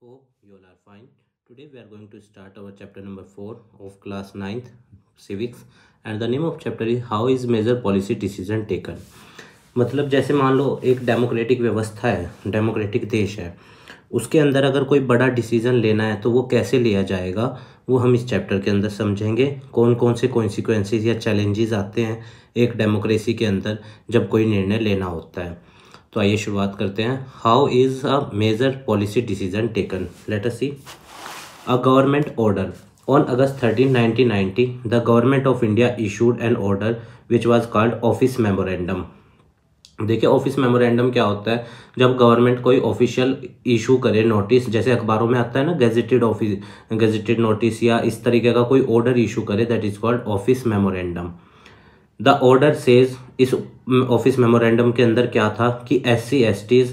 Hope you all are fine. Today we are going to start our chapter number 4 of class 9th civics, and the name of chapter is how is major policy decision taken. मतलब जैसे मान लो एक democratic व्यवस्था है, democratic देश है, उसके अंदर अगर कोई बड़ा डिसीजन लेना है तो वो कैसे लिया जाएगा वो हम इस चैप्टर के अंदर समझेंगे। कौन कौन से कॉन्सिक्वेंसेस या चैलेंजेस आते हैं एक डेमोक्रेसी के अंदर जब कोई निर्णय लेना होता है। तो आइए शुरुआत करते हैं। How is a major policy decision taken, let us see. A government order on August 13, 1990 the government of India issued an order which was called office memorandum. देखिए ऑफिस मेमोरेंडम क्या होता है, जब गवर्नमेंट कोई ऑफिशियल इशू करे notice, जैसे अखबारों में आता है ना गेजेटेड नोटिस या इस तरीके का कोई ऑर्डर इशू करे, that is called office memorandum. The order says, इस ऑफिस मेमोरेंडम के अंदर क्या था कि SC/STs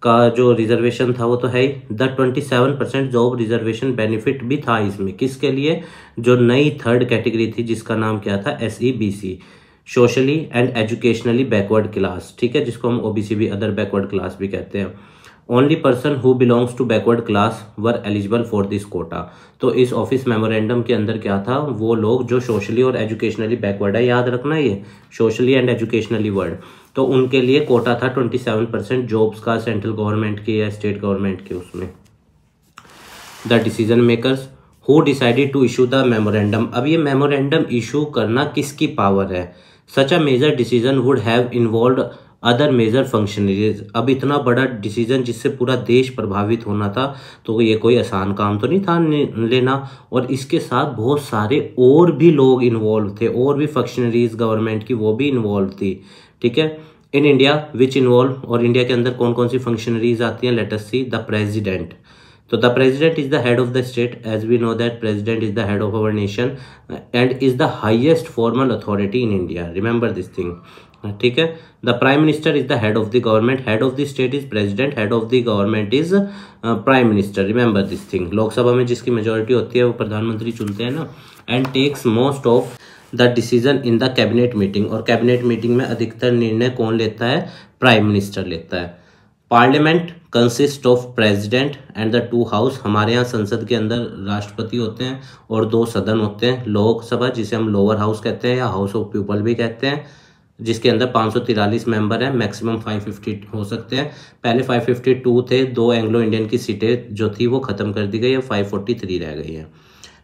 का जो रिजर्वेशन था वो तो है ही, द 27% जॉब रिजर्वेशन बेनिफिट भी था इसमें। किसके लिए? जो नई थर्ड कैटेगरी थी जिसका नाम क्या था, SEBC, socially and educationally backward class, ठीक है, जिसको हम OBC भी, अदर बैकवर्ड क्लास भी कहते हैं। Only person who belongs to backward class were eligible for this quota. तो इस ऑफिस मेमोरेंडम के अंदर क्या था, वो लोग जो सोशली और एजुकेशनली बैकवर्ड है, याद रखना ये सोशली एंड एजुकेशनली वर्ड, तो उनके लिए कोटा था 27% जॉब्स का, सेंट्रल गवर्नमेंट की या स्टेट गवर्नमेंट के उसमें। The decision makers who decided to issue the memorandum. अब ये मेमोरेंडम इशू करना किसकी पावर है? Such a major decision would have involve other major functionaries. अब इतना बड़ा डिसीजन जिससे पूरा देश प्रभावित होना था, तो ये कोई आसान काम तो नहीं था लेना, और इसके साथ बहुत सारे और भी लोग इन्वॉल्व थे, और भी फंक्शनरीज गवर्नमेंट की वो भी इन्वॉल्व थी, ठीक है। इन इंडिया विच इन्वॉल्व, और इंडिया के अंदर कौन कौन सी फंक्शनरीज आती हैं, let us see. The president, तो the president is the head of the state, as we know that president is the head of our nation and is the highest formal authority in India, remember this thing, ठीक है। The prime minister is the head of the government, head of the state is president, head of the government is prime minister, remember this thing. Lok Sabha में जिसकी majority होती है वो प्रधानमंत्री चुनते हैं ना। And takes most of the decision in the cabinet meeting, और कैबिनेट मीटिंग में अधिकतर निर्णय कौन लेता है? प्राइम मिनिस्टर लेता है। Parliament consist of president and the 2 house. हमारे यहाँ संसद के अंदर राष्ट्रपति होते हैं और 2 सदन होते हैं। लोकसभा जिसे हम लोअर हाउस कहते हैं या हाउस ऑफ पीपल भी कहते हैं, जिसके अंदर 543 मेंबर हैं, मैक्सिमम 550 हो सकते हैं। पहले 552 थे, 2 एंग्लो इंडियन की सीटें जो थी वो खत्म कर दी गई है, 543 रह गई है,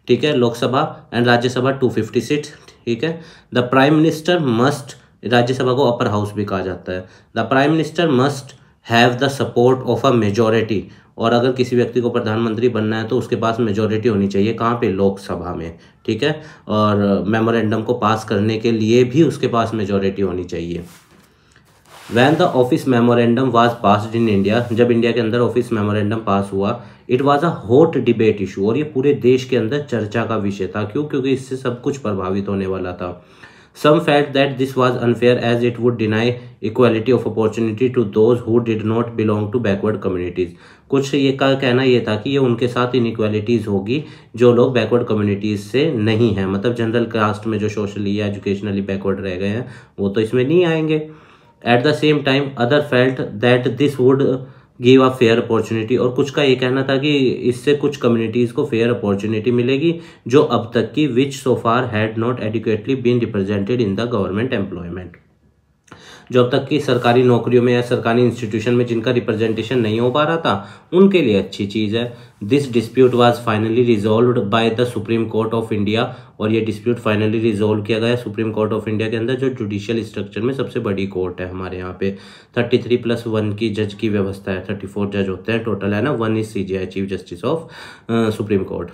ठीक है। लोकसभा एंड राज्यसभा 250 सीट, ठीक है। The prime minister must, Rajya Sabha को अपर हाउस भी कहा जाता है। The prime minister must have the support of a majority, और अगर किसी व्यक्ति को प्रधानमंत्री बनना है तो उसके पास मेजोरिटी होनी चाहिए, कहाँ पे? लोकसभा में, ठीक है। और मेमोरेंडम को पास करने के लिए भी उसके पास मेजोरिटी होनी चाहिए। When the office memorandum was passed in India, जब इंडिया के अंदर ऑफिस मेमोरेंडम पास हुआ, it was a hot debate issue, और ये पूरे देश के अंदर चर्चा का विषय था। क्यों? क्योंकि इससे सब कुछ प्रभावित होने वाला था। Some felt that this was unfair as it would deny equality of opportunity to those who did not belong to backward communities. कुछ ये का कहना ये था कि ये उनके साथ इनइक्वालिटीज होगी जो लोग बैकवर्ड कम्युनिटीज से नहीं हैं, मतलब जनरल कास्ट में जो सोशली या एजुकेशनली बैकवर्ड रह गए हैं वो तो इसमें नहीं आएंगे। At the same time other felt that this would give a fair opportunity, और कुछ का ये कहना था कि इससे कुछ कम्युनिटीज़ को फेयर अपॉर्चुनिटी मिलेगी जो अब तक की which so far had not adequately been represented in the government employment, जो अब तक की सरकारी नौकरियों में या सरकारी इंस्टीट्यूशन में जिनका रिप्रेजेंटेशन नहीं हो पा रहा था उनके लिए अच्छी चीज़ है। This dispute was finally resolved by the supreme court of India, और ये डिस्प्यूट फाइनली रिजॉल्व किया गया सुप्रीम कोर्ट ऑफ इंडिया के अंदर, जो जुडिशियल स्ट्रक्चर में सबसे बड़ी कोर्ट है हमारे यहाँ पे। 33+1 की जज की व्यवस्था है, 34 जज होते हैं टोटल, है ना। 1 is CJI, chief justice of supreme court,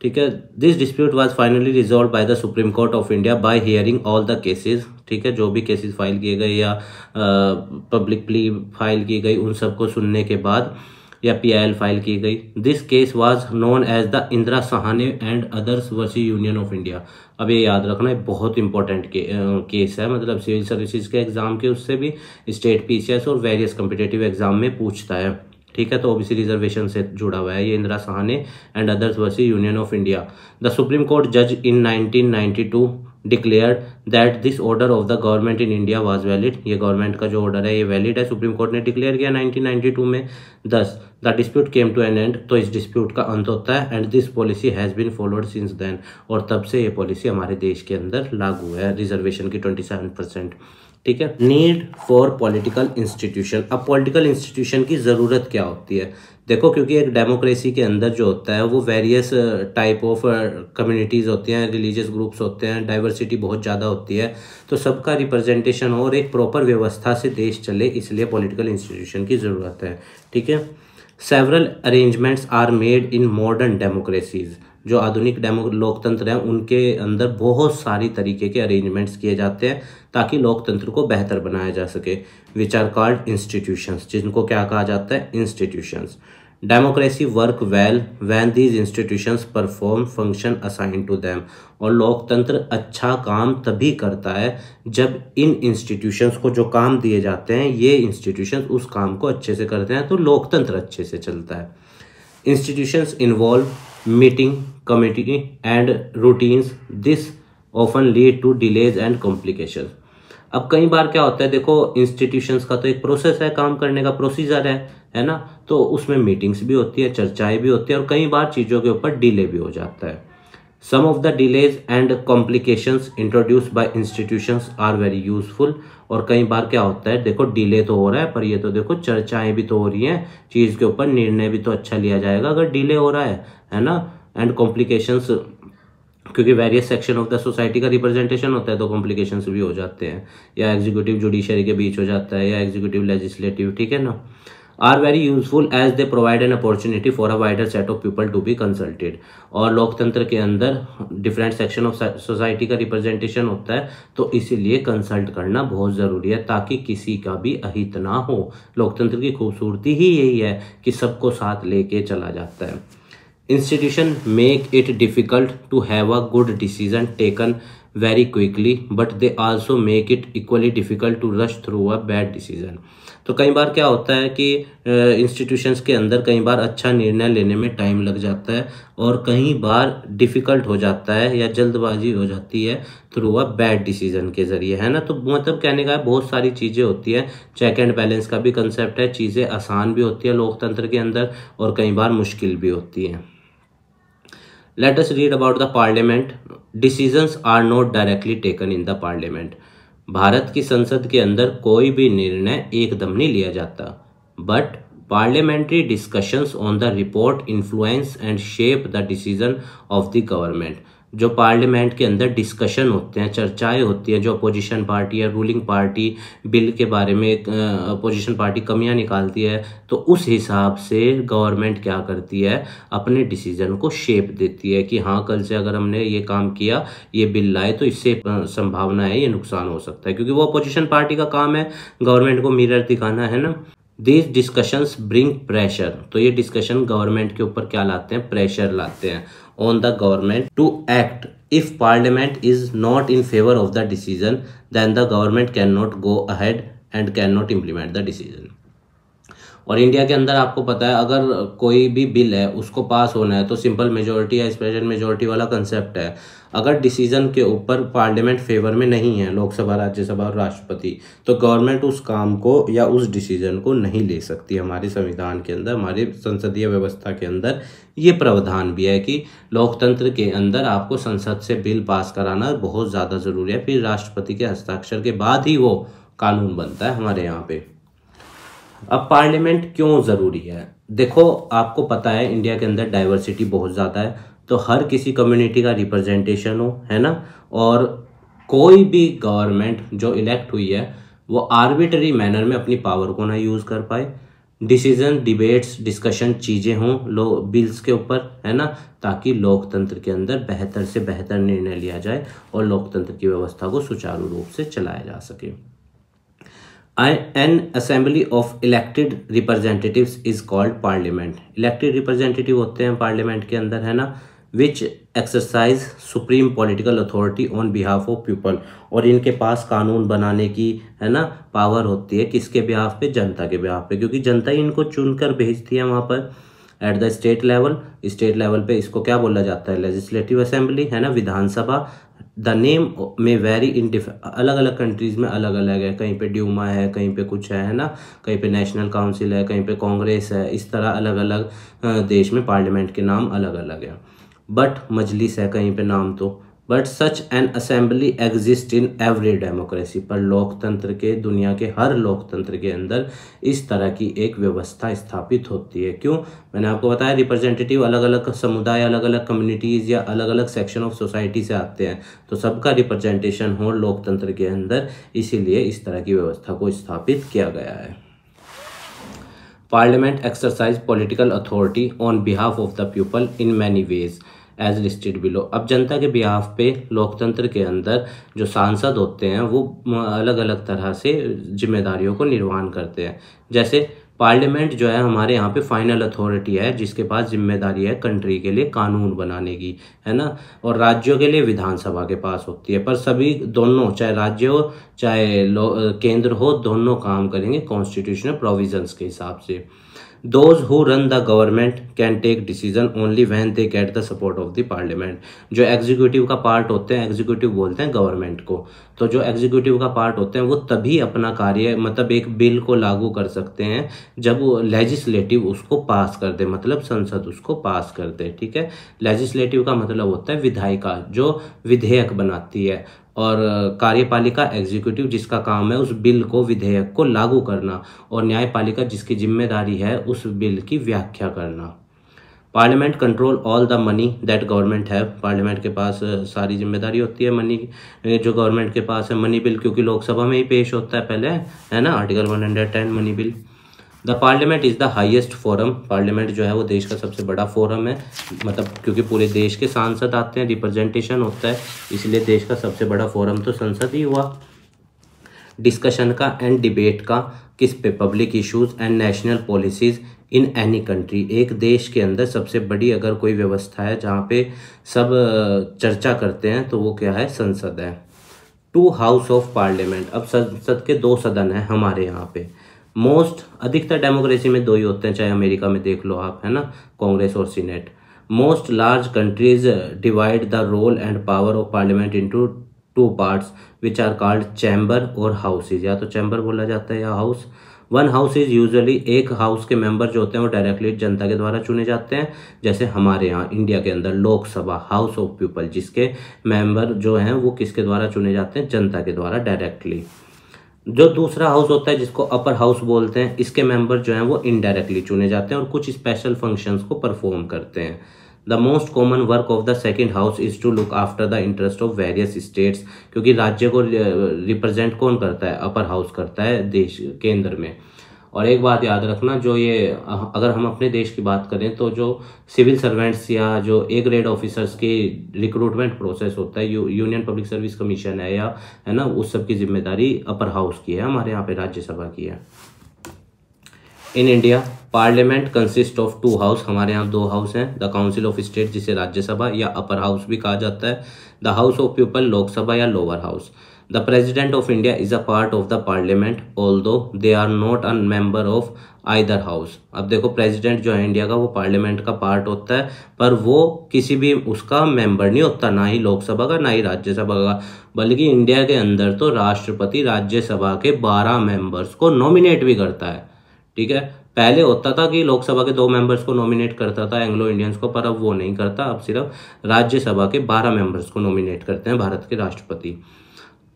ठीक है। This dispute was finally resolve by the supreme court of India by hearing all the cases, ठीक है। जो भी केसेस फाइल किए गए या पब्लिक प्ली फाइल की गई उन सबको सुनने के बाद, या PIL फाइल की गई। This case was known as the Indira Sahni and others versus Union of India. अब ये याद रखना है, बहुत इंपॉर्टेंट केस है, मतलब सिविल सर्विसेज के एग्जाम के उससे भी, स्टेट PCS और वेरियस कम्पिटेटिव एग्जाम में पूछता है, ठीक है। तो OBC रिजर्वेशन से जुड़ा हुआ है ये, Indira Sahni and others versus Union of India. The supreme court जज इन 1992 declared that this order of the government in India was valid. ये गवर्नमेंट का जो ऑर्डर है ये वैलिड है, सुप्रीम कोर्ट ने डिक्लेयर किया 1992 में. Thus the dispute came to an end. तो इस डिस्प्यूट का अंत होता है. And this policy has been followed since then. और तब से ये पॉलिसी हमारे देश के अंदर लागू है, रिजर्वेशन की 27%. ठीक है. Need for political institution. अब पॉलिटिकल इंस्टीट्यूशन की ज़रूरत क्या होती है? देखो, क्योंकि एक डेमोक्रेसी के अंदर जो होता है वो वेरियस टाइप ऑफ कम्युनिटीज़ होती हैं, रिलीजियस ग्रुप्स होते हैं, डाइवर्सिटी बहुत ज़्यादा होती है, तो सबका रिप्रेजेंटेशन हो और एक प्रॉपर व्यवस्था से देश चले, इसलिए पॉलिटिकल इंस्टीट्यूशन की ज़रूरत है. ठीक है. Several arrangements are made in modern democracies. जो आधुनिक लोकतंत्र हैं उनके अंदर बहुत सारी तरीके के अरेंजमेंट्स किए जाते हैं ताकि लोकतंत्र को बेहतर बनाया जा सके. विच आर कॉल्ड इंस्टीट्यूशंस, जिनको क्या कहा जाता है? Institutions. Democracy work well when these institutions perform function assign to them. और लोकतंत्र अच्छा काम तभी करता है जब इन इंस्टीट्यूशंस को जो काम दिए जाते हैं, ये इंस्टीट्यूशंस उस काम को अच्छे से करते हैं, तो लोकतंत्र अच्छे से चलता है. Institutions involve meeting, committee and routines. This often lead to delays and complication. अब कई बार क्या होता है, देखो इंस्टीट्यूशंस का तो एक प्रोसेस है, काम करने का प्रोसीजर है ना, तो उसमें मीटिंग्स भी होती है, चर्चाएं भी होती है, और कई बार चीज़ों के ऊपर डिले भी हो जाता है. Some of the delays and complications introduced by institutions are very useful. और कई बार क्या होता है, देखो डिले तो हो रहा है पर ये तो देखो चर्चाएं भी तो हो रही हैं, चीज़ के ऊपर निर्णय भी तो अच्छा लिया जाएगा अगर डिले हो रहा है ना. एंड कॉम्प्लिकेशंस, क्योंकि various section of the society का रिप्रेजेंटेशन होता है तो कॉम्प्लिकेशंस भी हो जाते हैं, या एग्जीक्यूटिव जुडिशरी के बीच हो जाता है, या एग्जीक्यूटिव लेजिस्लेटिव. ठीक है ना. Are very useful as they provide an opportunity for a wider set of people to be consulted. और लोकतंत्र के अंदर डिफरेंट सेक्शन ऑफ सोसाइटी का रिप्रेजेंटेशन होता है, तो इसीलिए कंसल्ट करना बहुत ज़रूरी है ताकि किसी का भी अहित ना हो. लोकतंत्र की खूबसूरती ही यही है कि सबको साथ लेके चला जाता है. Institution make it difficult to have a good decision taken very quickly, but they also make it equally difficult to rush through a bad decision. तो कई बार क्या होता है कि इंस्टीट्यूशंस के अंदर कई बार अच्छा निर्णय लेने में टाइम लग जाता है और कई बार डिफ़िकल्ट हो जाता है या जल्दबाजी हो जाती है थ्रू अ बैड डिसीजन के ज़रिए, है ना. तो मतलब कहने का बहुत सारी चीज़ें होती हैं. चेक एंड बैलेंस का भी कंसेप्ट है. चीज़ें आसान भी होती है लोकतंत्र के अंदर और कई बार मुश्किल भी होती हैं. Let us read about the parliament. Decisions are not directly taken in the parliament. Bharat की संसद के अंदर कोई भी निर्णय एकदम नहीं लिया जाता. But parliamentary discussions on the report influence and shape the decision of the government. जो पार्लियामेंट के अंदर डिस्कशन होते हैं, चर्चाएं होती हैं, जो अपोजिशन पार्टी या रूलिंग पार्टी बिल के बारे में अपोजिशन पार्टी कमियां निकालती है, तो उस हिसाब से गवर्नमेंट क्या करती है, अपने डिसीजन को शेप देती है कि हाँ कल से अगर हमने ये काम किया, ये बिल लाए, तो इससे संभावना है ये नुकसान हो सकता है, क्योंकि वो अपोजिशन पार्टी का काम है गवर्नमेंट को मिरर दिखाना, है ना. These discussions bring pressure. तो ये डिस्कशन गवर्नमेंट के ऊपर क्या लाते हैं? प्रेशर लाते हैं on the government to act. If parliament is not in favor of the decision, then the government cannot go ahead and cannot implement the decision. और India के अंदर आपको पता है अगर कोई भी बिल है उसको पास होना है तो सिंपल मेजोरिटी या स्पेशल मेजोरिटी वाला कंसेप्ट है. अगर डिसीजन के ऊपर पार्लियामेंट फेवर में नहीं है, लोकसभा, राज्यसभा और राष्ट्रपति, तो गवर्नमेंट उस काम को या उस डिसीजन को नहीं ले सकती. हमारे संविधान के अंदर, हमारी संसदीय व्यवस्था के अंदर ये प्रावधान भी है कि लोकतंत्र के अंदर आपको संसद से बिल पास कराना बहुत ज़्यादा ज़रूरी है. फिर राष्ट्रपति के हस्ताक्षर के बाद ही वो कानून बनता है हमारे यहाँ पे. अब पार्लियामेंट क्यों ज़रूरी है? देखो, आपको पता है इंडिया के अंदर डाइवर्सिटी बहुत ज़्यादा है, तो हर किसी कम्युनिटी का रिप्रेजेंटेशन हो, है ना. और कोई भी गवर्नमेंट जो इलेक्ट हुई है वो आर्बिट्ररी मैनर में अपनी पावर को ना यूज़ कर पाए. डिसीजन, डिबेट्स, डिस्कशन चीज़ें हों बिल्स के ऊपर, है ना, ताकि लोकतंत्र के अंदर बेहतर से बेहतर निर्णय लिया जाए और लोकतंत्र की व्यवस्था को सुचारू रूप से चलाया जा सके. An assembly of elected representatives is called parliament. Elected representative होते हैं पार्लियामेंट के अंदर, है ना, which exercise supreme political authority on behalf of people. और इनके पास कानून बनाने की, है ना, पावर होती है. किसके बिहाफ पे? जनता के बिहाफ पे, क्योंकि जनता ही इनको चुनकर भेजती है वहाँ पर. एट द स्टेट लेवल पे इसको क्या बोला जाता है? लेजिस्लेटिव असेंबली, है ना, विधानसभा. द नेम में वेरी इन अलग अलग कंट्रीज़ में अलग अलग है, कहीं पे ड्यूमा है, कहीं पे कुछ है ना, कहीं पे नेशनल काउंसिल है, कहीं पे कांग्रेस है, इस तरह अलग अलग देश में पार्लियामेंट के नाम अलग अलग है। बट मजलिस है कहीं पे नाम तो, but such an assembly exist in every democracy, पर लोकतंत्र के, दुनिया के हर लोकतंत्र के अंदर इस तरह की एक व्यवस्था स्थापित होती है। क्यों? मैंने आपको बताया रिप्रेजेंटेटिव अलग अलग समुदाय, अलग अलग कम्युनिटीज़ या अलग अलग सेक्शन ऑफ सोसाइटी से आते हैं, तो सबका रिप्रेजेंटेशन हो लोकतंत्र के अंदर, इसीलिए इस तरह की व्यवस्था को स्थापित किया गया है। Parliament exercise political authority on behalf of the people in many ways as listed below. अब जनता के बिहाफ पे लोकतंत्र के अंदर जो सांसद होते हैं वो अलग अलग तरह से जिम्मेदारियों को निर्वहन करते हैं। जैसे पार्लियामेंट जो है हमारे यहाँ पे फाइनल अथॉरिटी है, जिसके पास जिम्मेदारी है कंट्री के लिए कानून बनाने की, है ना, और राज्यों के लिए विधानसभा के पास होती है। पर सभी दोनों, चाहे राज्य हो चाहे केंद्र हो, दोनों काम करेंगे कॉन्स्टिट्यूशनल प्रोविजंस के हिसाब से। Those who run the government can take decision only when they get the support of the parliament। जो एग्जीक्यूटिव का पार्ट होते हैं, एग्जीक्यूटिव बोलते हैं गवर्नमेंट को, तो जो एग्जीक्यूटिव का पार्ट होते हैं वो तभी अपना कार्य, मतलब एक बिल को लागू कर सकते हैं जब लेजिस्लेटिव उसको पास कर दे, मतलब संसद उसको पास कर दे। ठीक है, लेजिस्लेटिव का मतलब होता है विधायिका जो विधेयक बनाती है, और कार्यपालिका एग्जीक्यूटिव जिसका काम है उस बिल को, विधेयक को लागू करना, और न्यायपालिका जिसकी जिम्मेदारी है उस बिल की व्याख्या करना। Parliament control all the money that government है। पार्लियामेंट के पास सारी जिम्मेदारी होती है मनी जो गवर्नमेंट के पास है। मनी बिल क्योंकि लोकसभा में ही पेश होता है पहले, है ना, article 110 money bill. The parliament is the highest forum. Parliament जो है वो देश का सबसे बड़ा फोरम है, मतलब क्योंकि पूरे देश के सांसद आते हैं, रिप्रेजेंटेशन होता है, इसलिए देश का सबसे बड़ा फोरम तो संसद ही हुआ। डिस्कशन का एंड डिबेट का किस पे? Public issues and national policies in any country. एक देश के अंदर सबसे बड़ी अगर कोई व्यवस्था है जहाँ पे सब चर्चा करते हैं तो वो क्या है? संसद है। 2 हाउस ऑफ पार्लियामेंट। अब संसद के 2 सदन हैं हमारे यहाँ पे। मोस्ट, अधिकतर डेमोक्रेसी में 2 ही होते हैं, चाहे अमेरिका में देख लो आप, है ना, कांग्रेस और senate. Most large countries divide the role and power of parliament into 2 parts which are called chamber और हाउसेज। या तो चैम्बर बोला जाता है या हाउस। 1 हाउस इज यूजुअली, एक हाउस के मेंबर जो होते हैं वो डायरेक्टली जनता के द्वारा चुने जाते हैं। जैसे हमारे यहाँ इंडिया के अंदर लोकसभा, हाउस ऑफ पीपल, जिसके मेंबर जो हैं वो किसके द्वारा चुने जाते हैं? जनता के द्वारा डायरेक्टली। जो दूसरा हाउस होता है जिसको अपर हाउस बोलते हैं, इसके मेंबर जो हैं वो इनडायरेक्टली चुने जाते हैं और कुछ स्पेशल फंक्शंस को परफॉर्म करते हैं। The most common work of the second house is to look after the interest of various states, क्योंकि राज्य को रिप्रेजेंट कौन करता है? अपर हाउस करता है देश केंद्र में। और एक बात याद रखना, जो ये अगर हम अपने देश की बात करें तो जो सिविल सर्वेंट्स या जो ए ग्रेड ऑफिसर्स की रिक्रूटमेंट प्रोसेस होता है, यूनियन पब्लिक सर्विस कमीशन है या, है ना, उस सब की जिम्मेदारी अपर हाउस की है, हमारे यहाँ पे राज्यसभा की है। In India parliament consist of 2 house. हमारे यहाँ 2 हाउस हैं। द काउंसिल ऑफ स्टेट जिसे राज्यसभा या अपर हाउस भी कहा जाता है। The house of people Lok Sabha या lower house. The president of India is a part of the parliament although they are not a member of either house. अब देखो, president जो है इंडिया का वो पार्लियामेंट का पार्ट होता है, पर वो किसी भी उसका मेंबर नहीं होता, ना ही लोकसभा का ना ही राज्यसभा का, बल्कि इंडिया के अंदर तो राष्ट्रपति राज्यसभा के 12 मेंबर्स को नॉमिनेट भी करता है। ठीक है, पहले होता था कि लोकसभा के 2 मेंबर्स को नॉमिनेट करता था एंग्लो इंडियंस को, पर अब वो नहीं करता। अब सिर्फ राज्यसभा के 12 मेंबर्स को नॉमिनेट करते हैं भारत के राष्ट्रपति।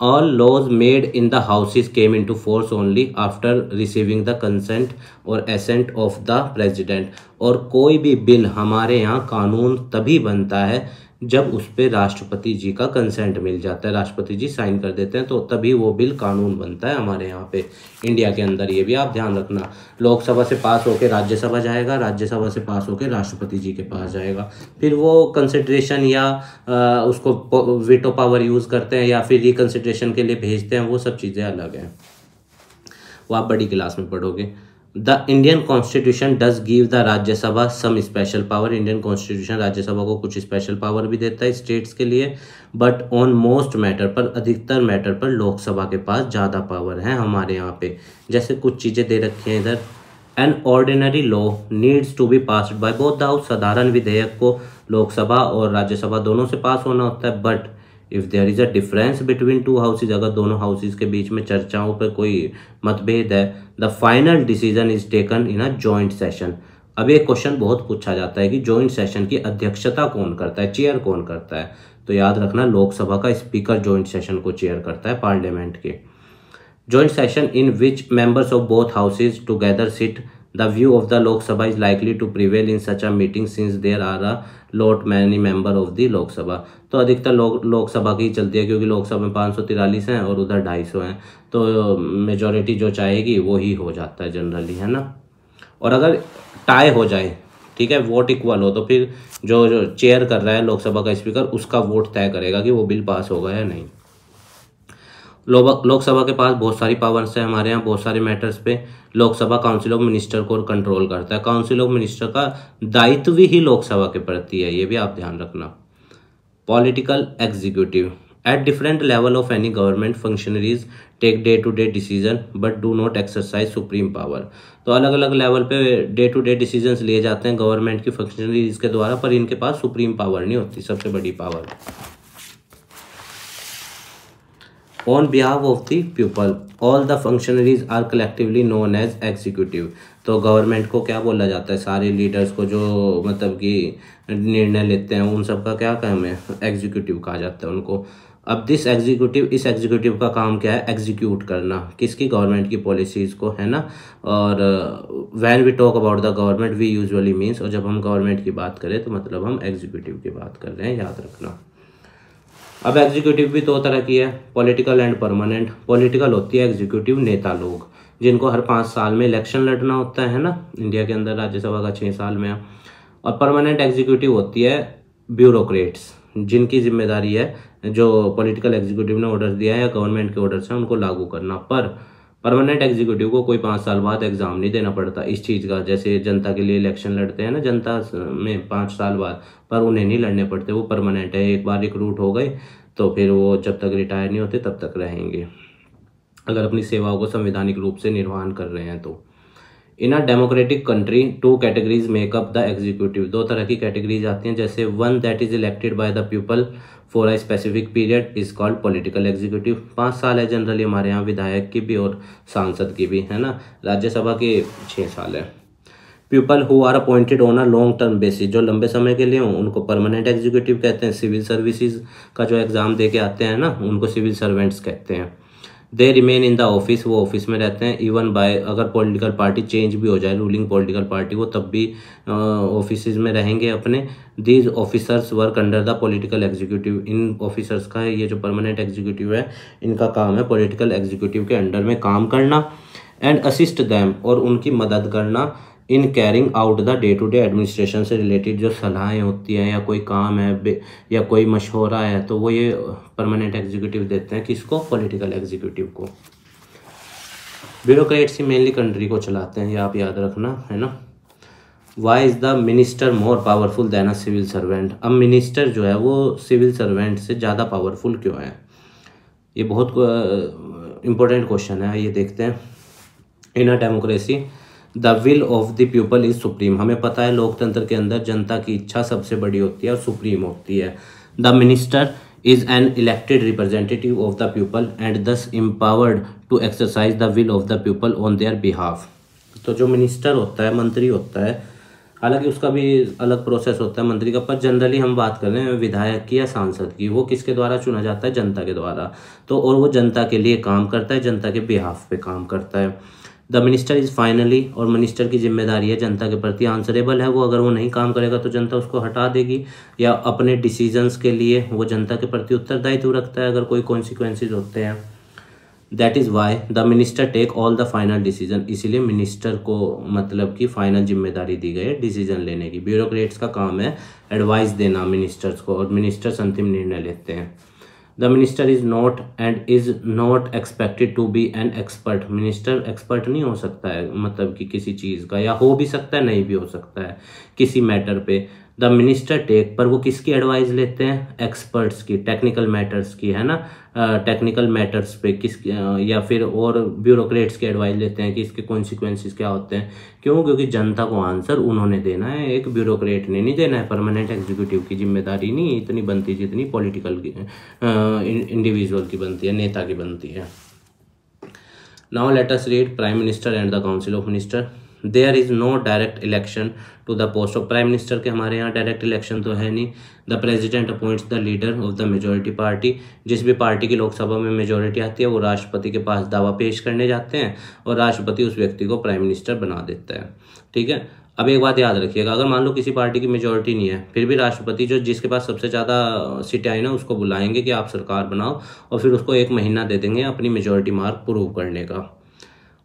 All laws made in the houses came into force only after receiving the consent और assent of the president। और कोई भी बिल हमारे यहाँ कानून तभी बनता है जब उस पर राष्ट्रपति जी का कंसेंट मिल जाता है, राष्ट्रपति जी साइन कर देते हैं, तो तभी वो बिल कानून बनता है हमारे यहाँ पे इंडिया के अंदर। ये भी आप ध्यान रखना, लोकसभा से पास होकर राज्यसभा जाएगा, राज्यसभा से पास होकर राष्ट्रपति जी के पास जाएगा, फिर वो कंसिडरेशन या उसको वीटो पावर यूज़ करते हैं या फिर रिकंसिडरेशन के लिए भेजते हैं, वो सब चीज़ें अलग हैं, वो आप बड़ी क्लास में पढ़ोगे। The Indian constitution does give the Rajya Sabha some special power. Indian constitution Rajya Sabha को कुछ स्पेशल पावर भी देता है स्टेट्स के लिए, बट ऑन मोस्ट मैटर पर, अधिकतर मैटर पर लोकसभा के पास ज़्यादा पावर है हमारे यहाँ पे। जैसे कुछ चीज़ें दे रखी हैं इधर। An ordinary law needs to be passed by both the house. साधारण विधेयक को लोकसभा और राज्यसभा दोनों से पास होना होता है, but if there is a difference between two houses, अगर दोनों हाउसेज के बीच में चर्चाओं पर कोई मतभेद है, the final decision is taken in a joint session. अब एक क्वेश्चन बहुत पूछा जाता है कि जॉइंट सेशन की अध्यक्षता कौन करता है, चेयर कौन करता है? तो याद रखना, लोकसभा का स्पीकर जॉइंट सेशन को चेयर करता है पार्लियामेंट के। Joint session in which members of both houses together sit, the view of the Lok Sabha is likely to prevail in such a meeting since there are a lot many member of the Lok Sabha. तो अधिकतर लोकसभा की चलती है, क्योंकि लोकसभा में 543 हैं और उधर 250 हैं, तो मेजोरिटी जो चाहेगी वो ही हो जाता है जनरली, है ना। और अगर टाई हो जाए, ठीक है, वोट इक्वल हो, तो फिर जो चेयर कर रहा है लोकसभा का स्पीकर, उसका वोट तय करेगा कि वो बिल पास होगा या नहीं। लोकसभा के पास बहुत सारी पावर्स है, हमारे यहाँ बहुत सारे मैटर्स पे लोकसभा काउंसिल ऑफ मिनिस्टर को कंट्रोल करता है। काउंसिल ऑफ मिनिस्टर का दायित्व ही लोकसभा के प्रति है, ये भी आप ध्यान रखना। Political executive, at different level of any government functionaries take day to day decision but do not exercise supreme power. तो अलग अलग लेवल पे डे टू डे डिसीजंस लिए जाते हैं गवर्नमेंट की फंक्शनरीज के द्वारा, पर इनके पास सुप्रीम पावर नहीं होती, सबसे बड़ी power. On behalf of the people all the functionaries are collectively known as executive. तो गवर्नमेंट को क्या बोला जाता है, सारे लीडर्स को जो मतलब कि निर्णय लेते हैं, उन सब का क्या काम है, एग्जीक्यूटिव कहा जाता है उनको। अब इस एग्जीक्यूटिव का काम क्या है, एग्जीक्यूट करना, किसकी, गवर्नमेंट की पॉलिसीज़ को, है ना। और when we talk about the government we usually means, और जब हम गवर्नमेंट की बात करें तो मतलब हम एग्जीक्यूटिव की बात कर रहे हैं, याद रखना। अब एग्जीक्यूटिव भी दो तरह की है, पॉलिटिकल एंड परमानेंट। पॉलिटिकल होती है एग्जीक्यूटिव, नेता लोग जिनको हर 5 साल में इलेक्शन लड़ना होता है ना, इंडिया के अंदर राज्यसभा का 6 साल में। और परमानेंट एग्जीक्यूटिव होती है ब्यूरोक्रेट्स, जिनकी जिम्मेदारी है जो पॉलिटिकल एग्जीक्यूटिव ने ऑर्डर दिया है या गवर्नमेंट के ऑर्डर्स हैं उनको लागू करना। पर परमानेंट एग्जीक्यूटिव को कोई 5 साल बाद एग्जाम नहीं देना पड़ता इस चीज़ का, जैसे जनता के लिए इलेक्शन लड़ते हैं ना जनता में 5 साल बाद, पर उन्हें नहीं लड़ने पड़ते, वो परमानेंट है। एक बार रिक्रूट हो गए तो फिर वो जब तक रिटायर नहीं होते तब तक रहेंगे, अगर अपनी सेवाओं को संवैधानिक रूप से निर्वहन कर रहे हैं तो। In a democratic country 2 categories make up the executive. 2 तरह की कैटेगरीज आती हैं, जैसे one that is elected by the people for a specific period is called political executive. 5 साल है जनरली हमारे यहाँ विधायक की भी और सांसद की भी, है ना। राज्यसभा के 6 साल है। People who are appointed on a long term basis, जो लंबे समय के लिए हों उनको परमानेंट एग्जीक्यूटिव कहते हैं। सिविल सर्विसेज का जो एग्जाम दे के आते हैं ना, उनको सिविल सर्वेंट्स कहते हैं। They remain in the office, वो ऑफिस में रहते हैं। इवन बाय, अगर पॉलिटिकल पार्टी चेंज भी हो जाए, रूलिंग पॉलिटिकल पार्टी, वो तब भी ऑफिस में रहेंगे अपने। These officers work under the political executive. In officers का ये जो परमानेंट एग्जीक्यूटिव है, इनका काम है पॉलिटिकल एग्जीक्यूटिव के अंडर में काम करना। एंड असिस्ट दैम, और उनकी मदद करना in carrying out the day to day administration से रिलेटेड जो सलाहें होती हैं या कोई काम है या कोई मशवरा है, तो वो ये परमानेंट एग्जीक्यूटिव देते हैं। किसको, पॉलिटिकल एग्जीक्यूटिव को। ब्यूरोक्रेट्स ही मेनली कंट्री को चलाते हैं, ये आप याद रखना, है ना। Why is the minister more powerful than a civil servant. अब मिनिस्टर जो है वो सिविल सर्वेंट से ज़्यादा पावरफुल क्यों है, ये बहुत इंपॉर्टेंट क्वेश्चन है, ये देखते हैं। In a democracy the will of the people is supreme. हमें पता है लोकतंत्र के अंदर जनता की इच्छा सबसे बड़ी होती है और सुप्रीम होती है। The minister is an elected representative of the people and thus empowered to exercise the will of the people on their behalf. तो जो मिनिस्टर होता है, मंत्री होता है, हालांकि उसका भी अलग प्रोसेस होता है मंत्री का, पर जनरली हम बात कर रहे हैं विधायक की या सांसद की, वो किसके द्वारा चुना जाता है, जनता के द्वारा। तो और वो जनता के लिए काम करता है, जनता के बिहाफ पे काम करता है। द मिनिस्टर इज़ फाइनली, और मिनिस्टर की जिम्मेदारी है जनता के प्रति आंसरेबल है वो। अगर वो नहीं काम करेगा तो जनता उसको हटा देगी, या अपने डिसीजंस के लिए वो जनता के प्रति उत्तरदायित्व रखता है अगर कोई कॉन्सिक्वेंसेज होते हैं। That is why the minister take all the final decision. इसीलिए मिनिस्टर को मतलब कि फाइनल जिम्मेदारी दी गई है डिसीजन लेने की। ब्यूरोक्रेट्स का काम है एडवाइस देना मिनिस्टर्स को, और मिनिस्टर्स अंतिम निर्णय लेते हैं। The minister is not and is not expected to be an expert. Minister expert नहीं हो सकता है, मतलब कि किसी चीज़ का, या हो भी सकता है नहीं भी हो सकता है किसी मैटर पे। द मिनिस्टर टेक, पर वो किसकी एडवाइस लेते हैं? एक्सपर्ट्स की, टेक्निकल मैटर्स की, है ना, टेक्निकल मैटर्स पे या फिर और ब्यूरोक्रेट्स की एडवाइस लेते हैं कि इसके कॉन्सिक्वेंसेस क्या होते हैं। क्यों? क्योंकि जनता को आंसर उन्होंने देना है, एक ब्यूरोक्रेट ने नहीं देना है। परमानेंट एग्जीक्यूटिव की जिम्मेदारी नहीं इतनी बनती जितनी पॉलिटिकल इंडिविजुअल की बनती है, नेता की बनती है। Now let us read prime minister and the council of minister. There is no direct election to the post of prime minister के हमारे यहाँ डायरेक्ट इलेक्शन तो है नहीं। The president appoints the leader of the majority party. जिस भी party की लोकसभा में मेजोरिटी आती है वो राष्ट्रपति के पास दावा पेश करने जाते हैं और राष्ट्रपति उस व्यक्ति को प्राइम मिनिस्टर बना देता है। ठीक है, अब एक बात याद रखिएगा, अगर मान लो किसी पार्टी की मेजोरिटी नहीं है, फिर भी राष्ट्रपति जो जिसके पास सबसे ज़्यादा सीटें आई ना उसको बुलाएंगे कि आप सरकार बनाओ, और फिर उसको 1 महीना दे देंगे अपनी मेजोरिटी मार्क प्रूव करने का।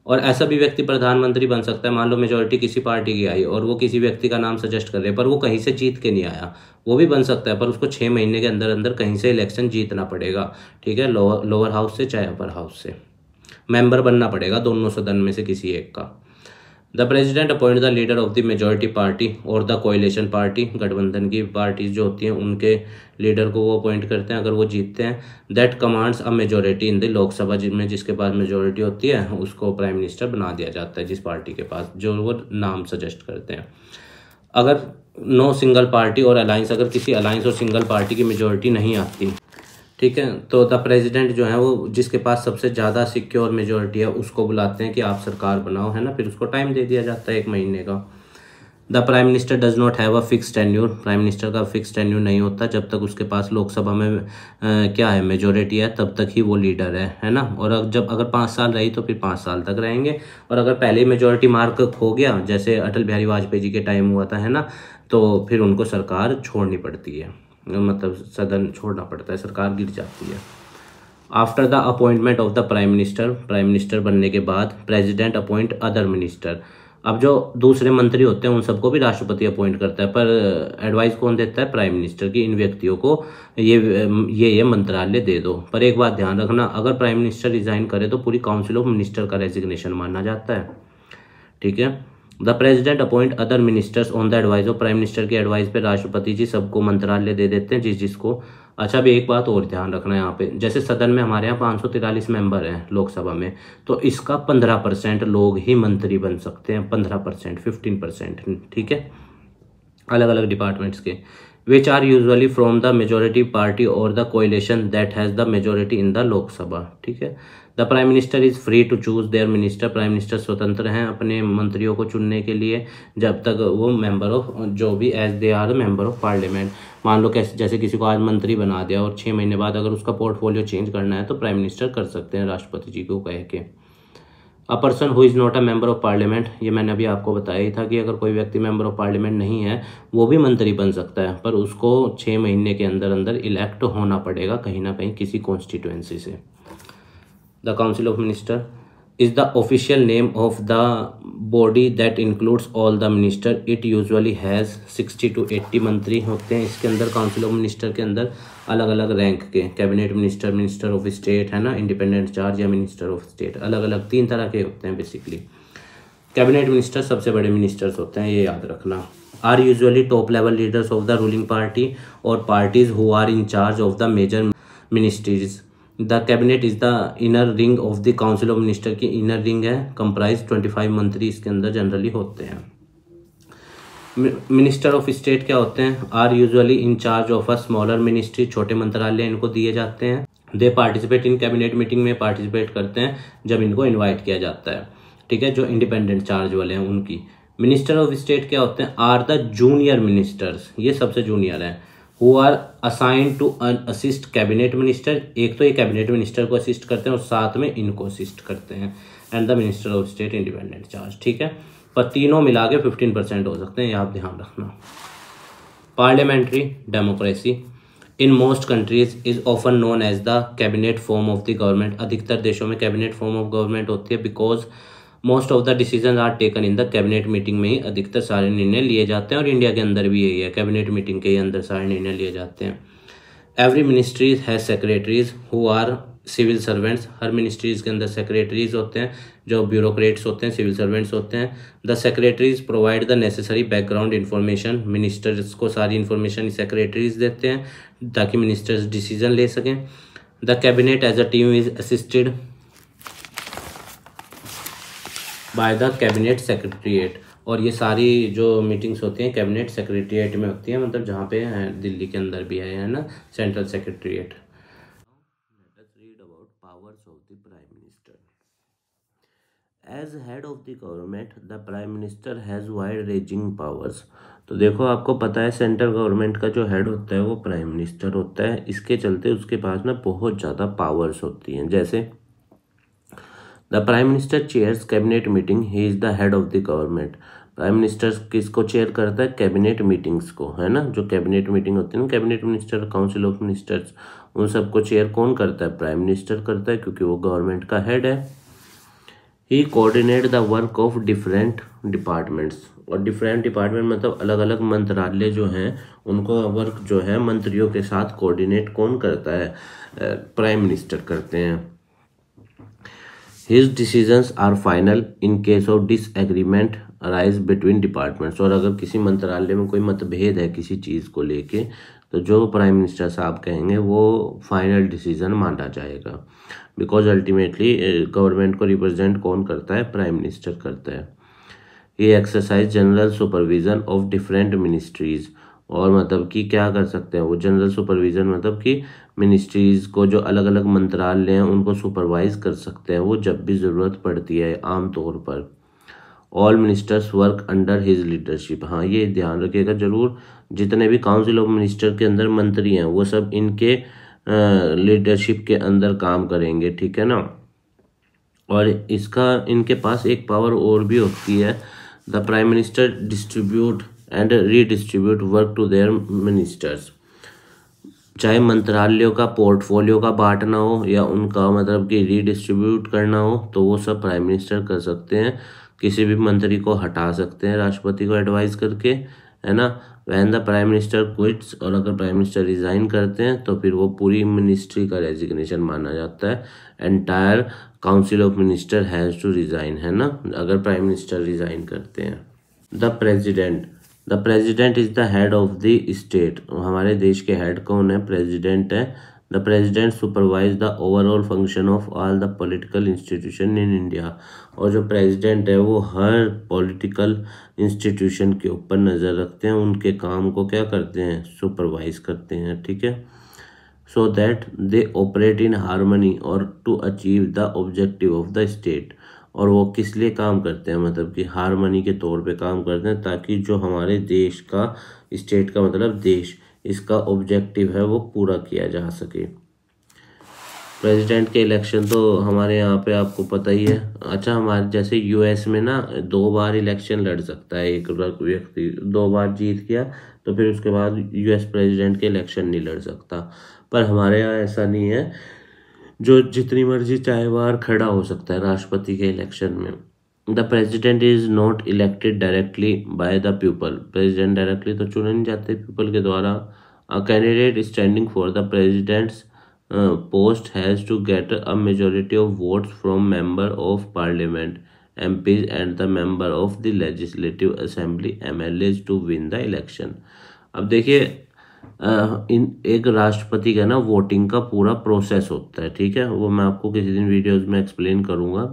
और ऐसा भी व्यक्ति प्रधानमंत्री बन सकता है, मान लो मेजोरिटी किसी पार्टी की आई और वो किसी व्यक्ति का नाम सजेस्ट कर रहे हैं पर वो कहीं से जीत के नहीं आया, वो भी बन सकता है, पर उसको 6 महीने के अंदर अंदर कहीं से इलेक्शन जीतना पड़ेगा। ठीक है, लोअर हाउस से चाहे अपर हाउस से मेंबर बनना पड़ेगा, दोनों सदन में से किसी एक का। The president appoint the leader of the majority party और द कोएलिशन पार्टी। गठबंधन की पार्टीज जो होती हैं उनके लीडर को वो अपॉइंट करते हैं अगर वो जीतते हैं। That commands a majority in the Lok Sabha, जिनमें जिसके पास मेजोरिटी होती है उसको प्राइम मिनिस्टर बना दिया जाता है, जिस पार्टी के पास जो वो नाम सजेस्ट करते हैं। अगर नो सिंगल पार्टी और अलायंस, अगर किसी अलायंस और सिंगल पार्टी की मेजोरिटी नहीं आती, ठीक है, तो द प्रेसिडेंट जो है वो जिसके पास सबसे ज़्यादा सिक्योर मेजोरिटी है उसको बुलाते हैं कि आप सरकार बनाओ, है ना, फिर उसको टाइम दे दिया जाता है 1 महीने का। The prime minister does not have a fix tenure. Prime minister का फिक्स टेन्यूर नहीं होता, जब तक उसके पास लोकसभा में क्या है, मेजोरिटी है, तब तक ही वो लीडर है ना। और अगर 5 साल रही तो फिर 5 साल तक रहेंगे, और अगर पहले ही मेजोरिटी मार्क खो गया जैसे अटल बिहारी वाजपेयी जी के टाइम हुआ था, है ना, तो फिर उनको सरकार छोड़नी पड़ती है, मतलब सदन छोड़ना पड़ता है, सरकार गिर जाती है। After the appointment of the prime minister, prime minister बनने के बाद प्रेसिडेंट अपॉइंट अदर मिनिस्टर। अब जो दूसरे मंत्री होते हैं उन सबको भी राष्ट्रपति अपॉइंट करता है, पर एडवाइस कौन देता है? प्राइम मिनिस्टर की, इन व्यक्तियों को ये मंत्रालय दे दो। पर एक बात ध्यान रखना, अगर प्राइम मिनिस्टर रिजाइन करे तो पूरी काउंसिल ऑफ मिनिस्टर का रेजिग्नेशन माना जाता है। ठीक है, the president appoint other ministers on the advice of prime minister की एडवाइस पे राष्ट्रपति जी सबको मंत्रालय दे देते हैं जिसको। अच्छा, भी एक बात और ध्यान रखना है यहाँ पे, जैसे सदन में हमारे यहाँ 543 मेंबर हैं लोकसभा में, तो इसका 15% लोग ही मंत्री बन सकते हैं, 15%, 15%, ठीक है, अलग अलग डिपार्टमेंट्स के, which are usually from the majority party और the coalition that has the majority in the Lok Sabha. ठीक है, the prime minister is free to choose their minister. Prime minister स्वतंत्र हैं अपने मंत्रियों को चुनने के लिए, जब तक वो मेंबर ऑफ, जो भी as they are member of parliament. मान लो जैसे किसी को आज मंत्री बना दिया और 6 महीने बाद अगर उसका पोर्टफोलियो चेंज करना है तो प्राइम मिनिस्टर कर सकते हैं राष्ट्रपति जी को कह के। A person who is not a member of parliament, ये मैंने अभी आपको बताया ही था कि अगर कोई व्यक्ति मेंबर ऑफ पार्लियामेंट नहीं है वो भी मंत्री बन सकता है, पर उसको 6 महीने के अंदर अंदर इलेक्ट होना पड़ेगा कहीं ना कहीं किसी कॉन्स्टिट्यूएंसी से। The council of minister is the official name of the body that includes all the minister. It usually has 60 to 80 मंत्री होते हैं इसके अंदर। काउंसिल ऑफ मिनिस्टर के अंदर अलग अलग रैंक के, cabinet minister, minister of state, है ना, इंडिपेंडेंट चार्ज या मिनिस्टर ऑफ स्टेट, अलग अलग 3 तरह के होते हैं बेसिकली। कैबिनेट मिनिस्टर सबसे बड़े मिनिस्टर्स होते हैं, ये याद रखना। Are usually top level leaders of the ruling party और parties who are in charge of the major ministries. The cabinet is the inner ring of the council of minister की inner ring है, comprise 25 मंत्री इसके अंदर generally होते हैं। Minister of state क्या होते हैं? Are usually in charge of a smaller ministry, छोटे मंत्रालय इनको दिए जाते हैं। They participate in cabinet meeting में पार्टिसिपेट करते हैं जब इनको इन्वाइट किया जाता है, ठीक है, जो इंडिपेंडेंट चार्ज वाले हैं उनकी। मिनिस्टर ऑफ स्टेट क्या होते हैं? आर द जूनियर मिनिस्टर्स, ये सबसे जूनियर हैं, who are assign to assist cabinet minister. एक तो ये कैबिनेट मिनिस्टर को असिस्ट करते हैं और साथ में इनको असिस्ट करते हैं। And the minister of state independent charge, ठीक है, पर तीनों मिला के 15% हो सकते हैं, ये आप ध्यान रखना। Parliamentary democracy in most countries is often known as the cabinet form of the government. अधिकतर देशों में कैबिनेट फॉर्म ऑफ गवर्नमेंट होती है, because most of the decision are taken in the cabinet meeting में ही अधिकतर सारे निर्णय लिए जाते हैं, और इंडिया के अंदर भी यही है, कैबिनेट मीटिंग के अंदर सारे निर्णय लिए जाते हैं। Every ministry has secretaries who are civil servants, हर मिनिस्ट्रीज के अंदर सेक्रेटरीज होते हैं जो ब्यूरोक्रेट्स होते हैं, सिविल सर्वेंट्स होते हैं। The secretaries provide the necessary background information, ministers को सारी इन्फॉर्मेशन सेक्रेटरीज देते हैं ताकि मिनिस्टर्स डिसीजन ले सकें। The cabinet as a team is assisted by the cabinet secretariat, और ये सारी जो मीटिंग्स होती हैं कैबिनेट सेक्रेटरीट में होती हैं, मतलब जहाँ पे दिल्ली के अंदर भी है ना central secretariat. Read about powers of the Prime Minister. As head of the government, the Prime Minister has wide-ranging powers. तो देखो आपको पता है सेंट्रल गवर्नमेंट का जो हेड होता है वो प्राइम मिनिस्टर होता है। इसके चलते उसके पास ना बहुत ज़्यादा पावर्स होती हैं। जैसे the prime minister chairs cabinet meeting, he is the head of the government. Prime minister किसको चेयर करता है? कैबिनेट मीटिंग्स को, है ना। जो कैबिनेट मीटिंग होती है ना, cabinet minister, council of ministers, उन सबको चेयर कौन करता है? प्राइम मिनिस्टर करता है, क्योंकि वो गवर्नमेंट का हेड है। He coordinate the work of different departments, और डिफरेंट डिपार्टमेंट मतलब अलग अलग मंत्रालय जो हैं उनको वर्क जो है मंत्रियों के साथ कोऑर्डिनेट कौन करता है? प्राइम मिनिस्टर करते हैं। His decisions are final in case of disagreement arise between departments, और अगर किसी मंत्रालय में कोई मतभेद है किसी चीज़ को लेके तो जो प्राइम मिनिस्टर साहब कहेंगे वो फाइनल डिसीजन माना जाएगा। बिकॉज अल्टीमेटली गवर्नमेंट को रिप्रेजेंट कौन करता है? प्राइम मिनिस्टर करता है। ये exercise general supervision of different ministries, और मतलब कि क्या कर सकते हैं वो जनरल सुपरविजन, मतलब कि मिनिस्ट्रीज को जो अलग अलग मंत्रालय हैं उनको सुपरवाइज कर सकते हैं वो जब भी ज़रूरत पड़ती है आम तौर पर। All ministers work under his leadership, हाँ ये ध्यान रखिएगा जरूर, जितने भी काउंसिल ऑफ मिनिस्टर के अंदर मंत्री हैं वो सब इनके लीडरशिप के अंदर काम करेंगे, ठीक है ना। और इसका इनके पास एक पावर और भी होती है, the prime minister distribute and redistribute work to their ministers. चाहे मंत्रालयों का पोर्टफोलियो का बांटना हो या उनका मतलब कि रीडिस्ट्रीब्यूट करना हो तो वो सब प्राइम मिनिस्टर कर सकते हैं। किसी भी मंत्री को हटा सकते हैं राष्ट्रपति को एडवाइस करके, है ना। When the prime minister quits, और अगर प्राइम मिनिस्टर रिजाइन करते हैं तो फिर वो पूरी मिनिस्ट्री का रेजिग्नेशन माना जाता है। Entire council of minister has to resign, है ना, अगर प्राइम मिनिस्टर रिजाइन करते हैं। The president is the head of the state, हमारे देश के हेड कौन है? प्रेजिडेंट है। The president supervise the overall function of all the political institution in India, और जो प्रेसिडेंट है वो हर पॉलिटिकल इंस्टीट्यूशन के ऊपर नज़र रखते हैं, उनके काम को क्या करते हैं? सुपरवाइज करते हैं, ठीक है। So that they operate in harmony और to achieve the objective of the state, और वो किस लिए काम करते हैं? मतलब कि हार्मनी के तौर पे काम करते हैं ताकि जो हमारे देश का, स्टेट का मतलब देश, इसका ऑब्जेक्टिव है वो पूरा किया जा सके। प्रेसिडेंट के इलेक्शन तो हमारे यहाँ पे आपको पता ही है। अच्छा, हमारे जैसे यूएस में ना 2 बार इलेक्शन लड़ सकता है एक व्यक्ति, 2 बार जीत गया तो फिर उसके बाद यूएस प्रेसिडेंट के इलेक्शन नहीं लड़ सकता, पर हमारे यहाँ ऐसा नहीं है, जो जितनी मर्जी चाहे बार खड़ा हो सकता है राष्ट्रपति के इलेक्शन में। The president is not elected directly by the people, president directly तो चुने नहीं जाते पीपल के द्वारा। A candidate standing for the president's post has to get a majority of votes from member of parliament MPs and the member of the legislative assembly MLAs to win the election. अब देखिए इन एक राष्ट्रपति का ना voting का पूरा process होता है, ठीक है, वो मैं आपको किसी दिन वीडियोस में एक्सप्लेन करूंगा।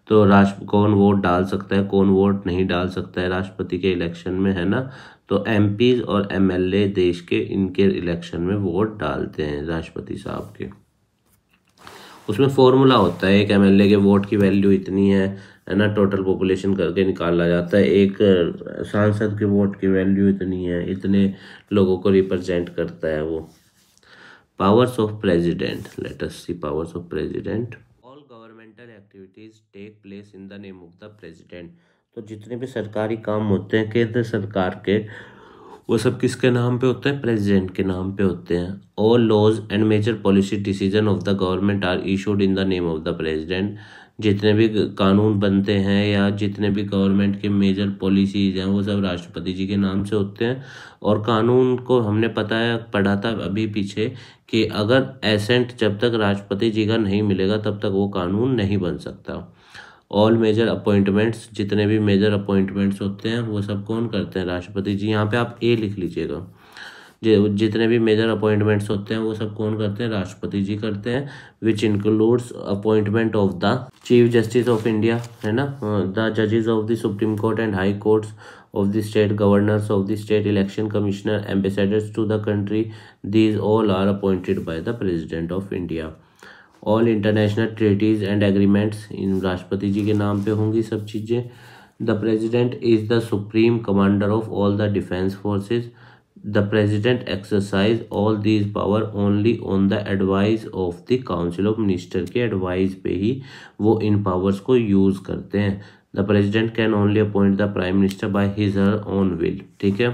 तो कौन वोट डाल सकता है, कौन वोट नहीं डाल सकता है राष्ट्रपति के इलेक्शन में, है ना। तो MPs और MLA देश के इनके इलेक्शन में वोट डालते हैं राष्ट्रपति साहब के। उसमें फॉर्मूला होता है, एक MLA के वोट की वैल्यू इतनी है ना, टोटल पॉपुलेशन करके निकाला जाता है। एक सांसद के वोट की वैल्यू इतनी है, इतने लोगों को रिप्रेजेंट करता है वो। Powers of president, let us see powers of president. All governmental activities take place in the name of the president. तो जितने भी सरकारी काम होते हैं केंद्र सरकार के, वो सब किसके नाम पे होते हैं? प्रेसिडेंट के नाम पे होते हैं। All laws and major policy decision of the government are issued in the name of the president. जितने भी कानून बनते हैं या जितने भी गवर्नमेंट के मेजर पॉलिसीज हैं वो सब राष्ट्रपति जी के नाम से होते हैं। और कानून को हमने पढ़ा था अभी पीछे कि अगर एसेंट जब तक राष्ट्रपति जी का नहीं मिलेगा तब तक वो कानून नहीं बन सकता। ऑल मेजर अपॉइंटमेंट्स, जितने भी मेजर अपॉइंटमेंट्स होते हैं वो सब कौन करते हैं? राष्ट्रपति जी। यहाँ पे आप ए लिख लीजिएगा। जितने भी मेजर अपॉइंटमेंट्स होते हैं वो सब कौन करते हैं? राष्ट्रपति जी करते हैं। Which includes appointment of the chief justice of India, है ना, द जजेस of the supreme court and high courts of the state governors of the state election commissioner, ambassadors to the country, these all are appointed by the president of India. All international treaties and agreements इन राष्ट्रपति जी के नाम पे होंगी सब चीज़ें। The president is the supreme commander of all the defense forces. The president exercise all these power only on the advice of the council of minister के advice पे ही वो इन पावर्स को यूज़ करते हैं। The president can only appoint the prime minister by his her own will. ठीक है।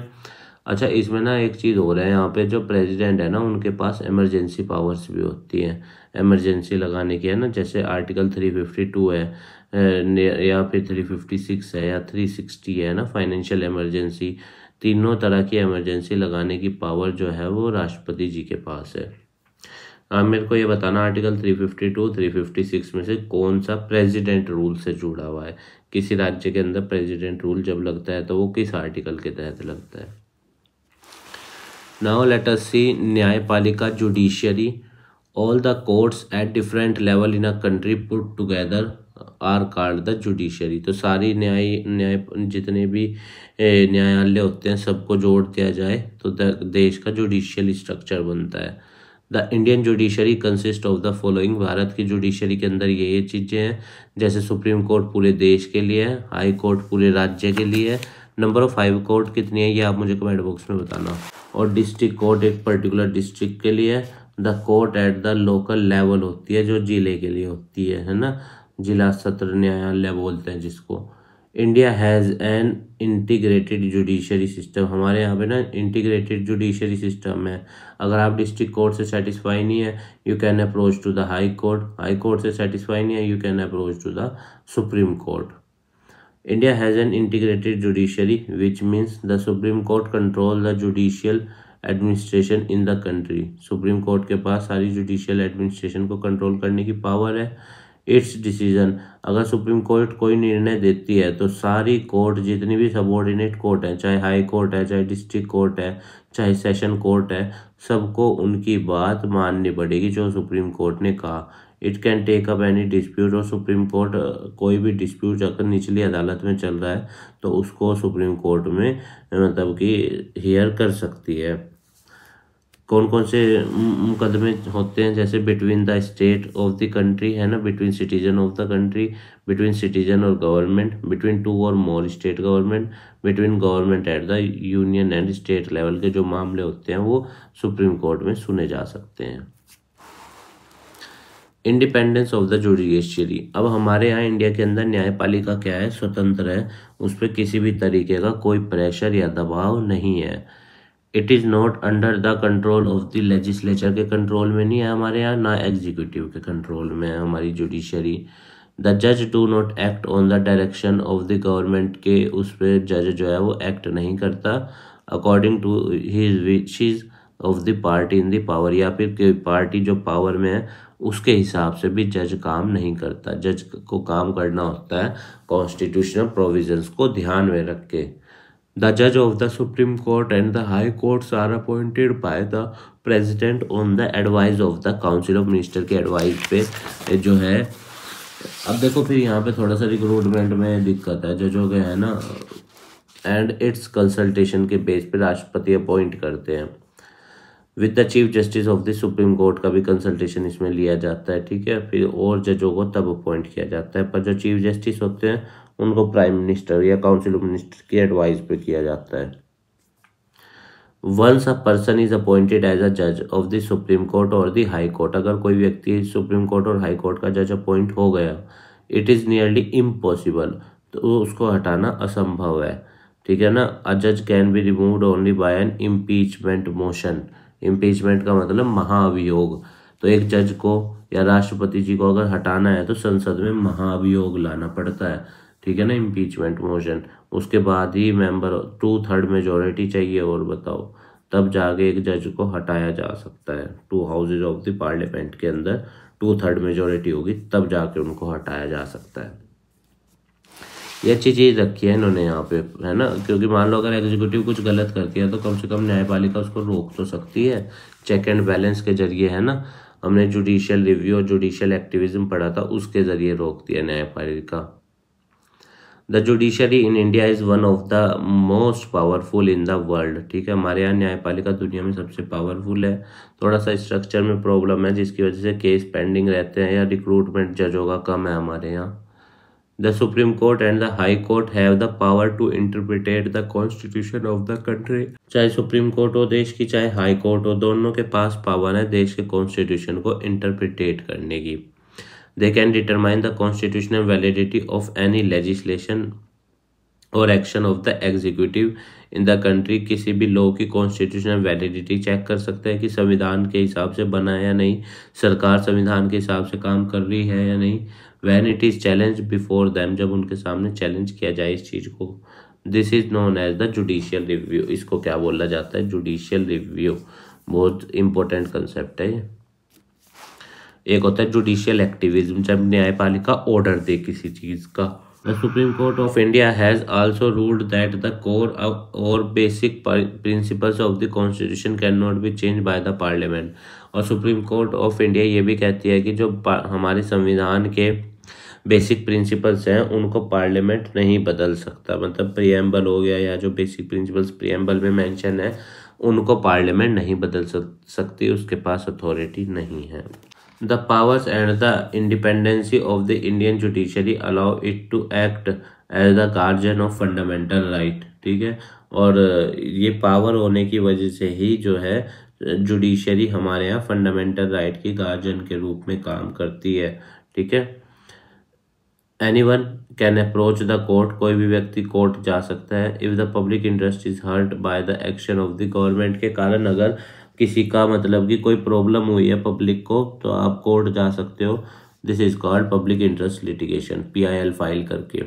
अच्छा, इसमें ना एक चीज़ हो रहा है, यहाँ पे जो प्रेसिडेंट है ना उनके पास इमरजेंसी पावर्स भी होती हैं, इमरजेंसी लगाने की, है ना। जैसे आर्टिकल 352 है या फिर 356 है या 360 है ना, फाइनेंशियल इमरजेंसी। तीनों तरह की इमरजेंसी लगाने की पावर जो है वो राष्ट्रपति जी के पास है। आप मेरे को ये बताना आर्टिकल 352 356 में से कौन सा प्रेसिडेंट रूल से जुड़ा हुआ है। किसी राज्य के अंदर प्रेसिडेंट रूल जब लगता है तो वो किस आर्टिकल के तहत लगता है। नाउ लेट अस सी न्यायपालिका judiciary. All the courts at different level in a country put together are called the judiciary. तो सारी न्याय जितने भी न्यायालय होते हैं सबको जोड़ दिया जाए तो देश का जुडिशियल स्ट्रक्चर बनता है। The Indian judiciary consist of the following. Bharat की जुडिशरी के अंदर ये चीज़ें हैं, जैसे सुप्रीम कोर्ट पूरे देश के लिए है, हाई कोर्ट पूरे राज्य के लिए है। नंबर ऑफ हाई कोर्ट कितनी है ये आप मुझे कमेंट बॉक्स में बताना। और डिस्ट्रिक्ट कोर्ट एक पर्टिकुलर डिस्ट्रिक्ट के लिए है। The court at the local level होती है जो जिले के लिए होती है ना, जिला सत्र न्यायालय बोलते हैं जिसको। India has an integrated judiciary system. हमारे यहाँ पे ना इंटीग्रेटेड जुडिशरी सिस्टम है। अगर आप डिस्ट्रिक्ट कोर्ट से सेटिस्फाई नहीं है you can approach to the high court, high court से सेटिस्फाई नहीं है you can approach to the supreme court. India has an integrated judiciary which means the supreme court control the judicial administration in the country. Supreme court के पास सारी judicial administration को control करने की power है। It's decision, अगर supreme court कोई निर्णय देती है तो सारी कोर्ट जितनी भी सबऑर्डिनेट कोर्ट है, चाहे हाई कोर्ट है, चाहे डिस्ट्रिक्ट कोर्ट है, चाहे सेशन कोर्ट है, सबको उनकी बात माननी पड़ेगी जो सुप्रीम कोर्ट ने कहा। It can take up any dispute. और सुप्रीम कोर्ट कोई भी डिस्प्यूट अगर निचली अदालत में चल रहा है तो उसको सुप्रीम कोर्ट में मतलब कि हियर कर सकती है। कौन कौन से मुकदमे होते हैं, जैसे between the state of the country, है ना, between citizen of the country, between citizen और गवर्नमेंट, बिटवीन टू और more state government, between government at the union and state level के जो मामले होते हैं वो सुप्रीम कोर्ट में सुने जा सकते हैं। Independence of the judiciary. अब हमारे यहाँ इंडिया के अंदर न्यायपालिका क्या है, स्वतंत्र है, उस पर किसी भी तरीके का कोई प्रेशर या दबाव नहीं है। It is not under the control of the legislature के कंट्रोल में नहीं है हमारे यहाँ, ना एग्जीक्यूटिव के कंट्रोल में है हमारी जुडिशरी। द जज do not act on the direction of the government के उस पर जज जो है वो एक्ट नहीं करता according to his wishes of the party in the power, या फिर पार्टी जो पावर में है उसके हिसाब से भी जज काम नहीं करता। जज को काम करना होता है कॉन्स्टिट्यूशनल प्रोविजंस को ध्यान में रख के। The judge of the Supreme Court and the High Courts are appointed by the President on the advice of the Council of Minister के एडवाइस पे जो है। अब देखो फिर यहाँ पे थोड़ा सा रिक्रूटमेंट में दिक्कत है, जजों के है ना, एंड इट्स कंसल्टेशन के बेस पे राष्ट्रपति अपॉइंट करते हैं। With the chief justice of the supreme court का भी कंसल्टेशन इसमें लिया जाता है, ठीक है। फिर और जजों को तब अपॉइंट किया जाता है, पर जो चीफ जस्टिस होते हैं उनको प्राइम मिनिस्टर या काउंसिल ऑफ मिनिस्टर की एडवाइस पे किया जाता है। Once a person is appointed as a जज ऑफ द सुप्रीम कोर्ट और द हाई कोर्ट, अगर कोई व्यक्ति सुप्रीम कोर्ट और हाई कोर्ट का जज अपॉइंट हो गया, इट इज़ नियरली इम्पॉसिबल, तो उसको हटाना असंभव है, ठीक है ना। अ जज can be removed only by an impeachment motion. Impeachment का मतलब महाअभियोग, तो एक जज को या राष्ट्रपति जी को अगर हटाना है तो संसद में महाभियोग लाना पड़ता है, ठीक है ना, इम्पीचमेंट मोशन। उसके बाद ही मेंबर 2/3 मेजोरिटी चाहिए, और बताओ तब जाके एक जज को हटाया जा सकता है। 2 हाउसेज ऑफ द पार्लियामेंट के अंदर 2/3 मेजोरिटी होगी तब जाके उनको हटाया जा सकता है। ये अच्छी चीज़ रखी है इन्होंने यहाँ पे, है ना, क्योंकि मान लो अगर एग्जीक्यूटिव कुछ गलत करती है तो कम से कम न्यायपालिका उसको रोक तो सकती है, चेक एंड बैलेंस के जरिए, है ना। हमने जुडिशियल रिव्यू और जुडिशियल एक्टिविज्म पढ़ा था, उसके जरिए रोक दिया न्यायपालिका। The judiciary in India is one of the most powerful in the world, ठीक है, हमारे यहाँ न्यायपालिका दुनिया में सबसे पावरफुल है। थोड़ा सा स्ट्रक्चर में प्रॉब्लम है जिसकी वजह से केस पेंडिंग रहते हैं या रिक्रूटमेंट जजों का कम है हमारे यहाँ। The supreme court and the high court have the power to interpret the constitution of the country. चाहे सुप्रीम कोर्ट हो देश की, चाहे हाई कोर्ट हो, दोनों के पास पावर है देश के कॉन्स्टिट्यूशन को इंटरप्रिटेट करने की। They can determine the constitutional validity of any legislation और action of the executive in the country. किसी भी लॉ की कॉन्स्टिट्यूशनल वैलिडिटी चेक कर सकते हैं कि संविधान के हिसाब से बना है या नहीं, सरकार संविधान के हिसाब से काम कर रही है या नहीं। When it is challenge before them, जब उनके सामने चैलेंज किया जाए इस चीज को। This is known as the judicial review, इसको क्या बोला जाता है, जुडिशियल रिव्यू। बहुत इंपॉर्टेंट कंसेप्ट है ये। एक होता है जुडिशियल एक्टिविज्म, जब न्यायपालिका ऑर्डर दे किसी चीज का। The supreme court of India has also ruled that the core और basic principles of the constitution can not be change by the parliament. और सुप्रीम कोर्ट ऑफ इंडिया ये भी कहती है कि जो हमारे संविधान के बेसिक प्रिंसिपल्स हैं उनको पार्लियामेंट नहीं बदल सकता। मतलब प्रियम्बल हो गया या जो बेसिक प्रिंसिपल्स प्रियम्बल में मेंशन है उनको पार्लियामेंट नहीं बदल सकती, उसके पास अथॉरिटी नहीं है। The powers and the independency of the Indian judiciary allow it to act as the guardian of fundamental right, ठीक है। और ये पावर होने की वजह से ही जो है जुडिशरी हमारे यहाँ फंडामेंटल राइट की गार्जियन के रूप में काम करती है, ठीक है। Anyone can approach the court, कोई भी व्यक्ति कोर्ट जा सकता है। If the public interest is hurt by the action of the government के कारण अगर किसी का मतलब कि कोई प्रॉब्लम हुई है पब्लिक को तो आप कोर्ट जा सकते हो। This is called public interest litigation, PIL file करके।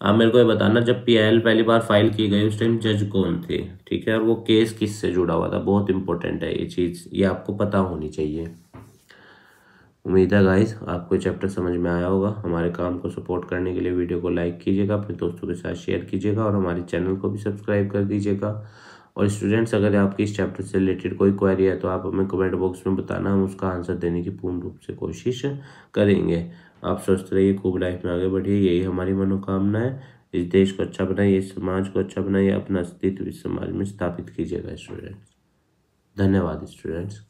आप मेरे को ये बताना जब PIL पहली बार फाइल की गई उस टाइम जज कौन थे, ठीक है, और वो केस किससे जुड़ा हुआ था। बहुत इंपॉर्टेंट है ये चीज़, ये आपको पता होनी चाहिए। उम्मीद है गाइस आपको चैप्टर समझ में आया होगा। हमारे काम को सपोर्ट करने के लिए वीडियो को लाइक कीजिएगा, अपने दोस्तों के साथ शेयर कीजिएगा और हमारे चैनल को भी सब्सक्राइब कर दीजिएगा। और स्टूडेंट्स अगर आपकी इस चैप्टर से रिलेटेड कोई क्वेरी है तो आप हमें कमेंट बॉक्स में बताना, हम उसका आंसर देने की पूर्ण रूप से कोशिश करेंगे। आप स्वस्थ रहिए, खूब लाइफ में आगे बढ़िए, यही हमारी मनोकामना है। इस देश को अच्छा बनाइए, इस समाज को अच्छा बनाइए, अपना अस्तित्व इस समाज में स्थापित कीजिएगा स्टूडेंट्स। धन्यवाद स्टूडेंट्स।